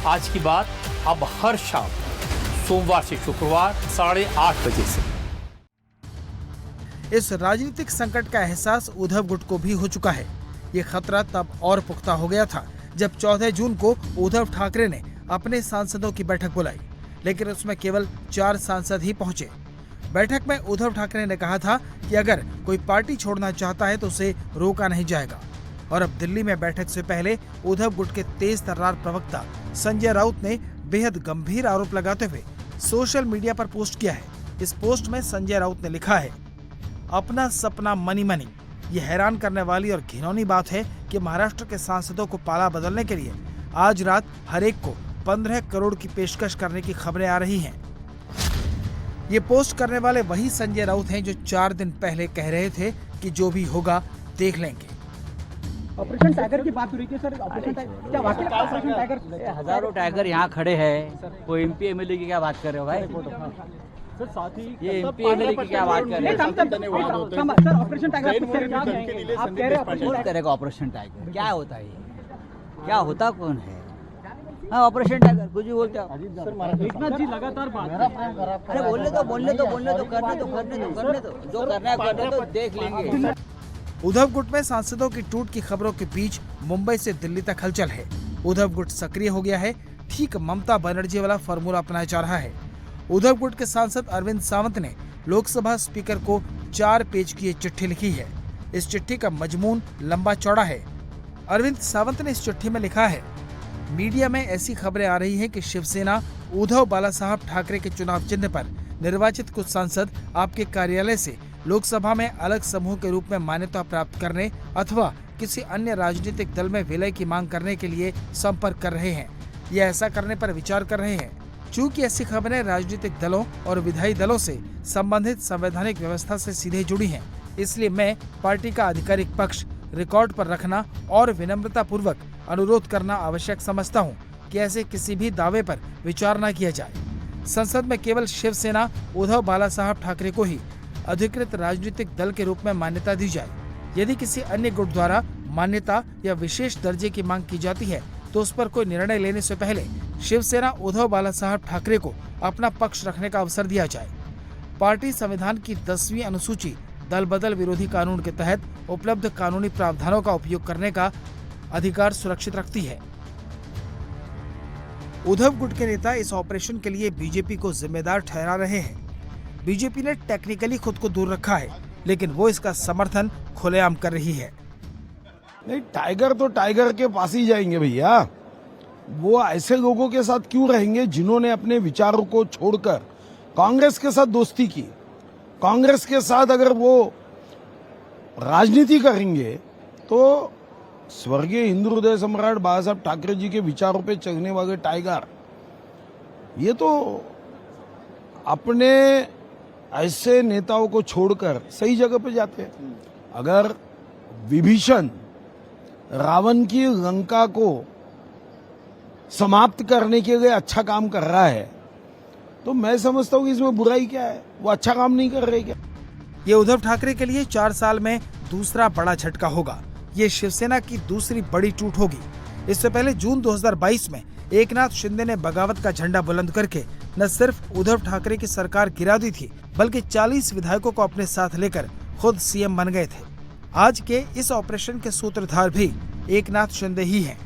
आज की बात अब हर शाम सोमवार से शुक्रवार 8:30 बजे से। इस राजनीतिक संकट का एहसास उद्धव गुट को भी हो चुका है। ये खतरा तब और पुख्ता हो गया था जब 14 जून को उद्धव ठाकरे ने अपने सांसदों की बैठक बुलाई, लेकिन उसमें केवल 4 सांसद ही पहुंचे। बैठक में उद्धव ठाकरे ने कहा था कि अगर कोई पार्टी छोड़ना चाहता है तो उसे रोका नहीं जाएगा। और अब दिल्ली में बैठक से पहले उद्धव गुट के तेज तर्रार प्रवक्ता संजय राउत ने बेहद गंभीर आरोप लगाते हुए सोशल मीडिया पर पोस्ट किया है। इस पोस्ट में संजय राउत ने लिखा है, अपना सपना मनी मनी। ये हैरान करने वाली और घिनौनी बात है कि महाराष्ट्र के सांसदों को पाला बदलने के लिए आज रात हर एक को 15 करोड़ की पेशकश करने की खबरें आ रही हैं। ये पोस्ट करने वाले वही संजय राउत हैं जो 4 दिन पहले कह रहे थे कि जो भी होगा देख लेंगे। ऑपरेशन टाइगर की बात हो रही थी सर। ऑपरेशन टाइगर क्या वाकई ऑपरेशन टाइगर? हजारों टाइगर यहाँ खड़े हैं, कोई एमपी एमएलए की क्या बात कर रहे हो भाई? सर साथ ही ये एमपी एमएलए की क्या बात कर रहे हो? सर ऑपरेशन टाइगर आप कह रहे हो कौन करेगा ऑपरेशन टाइगर? क्या होता है ये? क्या होता कौन है? हाँ, ऑपरेशन टाइगर कुछ भी बोलते हो। एकनाथ जी लगातार बात अरे बोलने दो करने दो, जो करना है करने दो, देख लेंगे। उद्धव गुट में सांसदों की टूट की खबरों के बीच मुंबई से दिल्ली तक हलचल है। उद्धव गुट सक्रिय हो गया है, ठीक ममता बनर्जी वाला फॉर्मूला अपनाया जा रहा है। उद्धव गुट के सांसद अरविंद सावंत ने लोकसभा स्पीकर को 4 पेज की चिट्ठी लिखी है। इस चिट्ठी का मजमून लंबा चौड़ा है। अरविंद सावंत ने इस चिट्ठी में लिखा है, मीडिया में ऐसी खबरें आ रही हैं कि शिवसेना उद्धव बालासाहब ठाकरे के चुनाव चिन्ह पर निर्वाचित कुछ सांसद आपके कार्यालय से लोकसभा में अलग समूह के रूप में मान्यता प्राप्त करने अथवा किसी अन्य राजनीतिक दल में विलय की मांग करने के लिए संपर्क कर रहे हैं या ऐसा करने पर विचार कर रहे हैं। चूंकि ऐसी खबरें राजनीतिक दलों और विधायी दलों से संबंधित संवैधानिक व्यवस्था से सीधे जुड़ी हैं, इसलिए मैं पार्टी का आधिकारिक पक्ष रिकॉर्ड पर रखना और विनम्रता पूर्वक अनुरोध करना आवश्यक समझता हूं कि ऐसे किसी भी दावे पर विचार न किया जाए। संसद में केवल शिवसेना उद्धव बालासाहब ठाकरे को ही अधिकृत राजनीतिक दल के रूप में मान्यता दी जाए। यदि किसी अन्य गुट द्वारा मान्यता या विशेष दर्जे की मांग की जाती है तो उस पर कोई निर्णय लेने से पहले शिवसेना उद्धव बालासाहब ठाकरे को अपना पक्ष रखने का अवसर दिया जाए। पार्टी संविधान की 10वीं अनुसूची दल बदल विरोधी कानून के तहत उपलब्ध कानूनी प्रावधानों का उपयोग करने का अधिकार सुरक्षित रखती है। उद्धव गुट के नेता इस ऑपरेशन के लिए बीजेपी को जिम्मेदार ठहरा रहे हैं। बीजेपी ने टेक्निकली खुद को दूर रखा है, लेकिन वो इसका समर्थन खुलेआम कर रही है। नहीं, टाइगर तो टाइगर के पास ही जाएंगे भैया। वो ऐसे लोगों के साथ क्यों रहेंगे जिन्होंने अपने विचारों को छोड़कर कांग्रेस के साथ दोस्ती की। कांग्रेस के साथ अगर वो राजनीति करेंगे तो स्वर्गीय हिंदू हृदय सम्राट बाला साहब ठाकरे जी के विचारों पे चलने वाले टाइगर ये तो अपने ऐसे नेताओं को छोड़कर सही जगह पे जाते हैं। अगर विभीषण रावण की लंका को समाप्त करने के लिए अच्छा काम कर रहा है तो मैं समझता हूँ कि इसमें बुराई क्या है। वो अच्छा काम नहीं कर रहे क्या? ये उद्धव ठाकरे के लिए 4 साल में दूसरा बड़ा झटका होगा। ये शिवसेना की दूसरी बड़ी टूट होगी। इससे पहले जून 2022 में एकनाथ शिंदे ने बगावत का झंडा बुलंद करके न सिर्फ उद्धव ठाकरे की सरकार गिरा दी थी, बल्कि 40 विधायकों को अपने साथ लेकर खुद सीएम बन गए थे। आज के इस ऑपरेशन के सूत्रधार भी एकनाथ शिंदे ही हैं।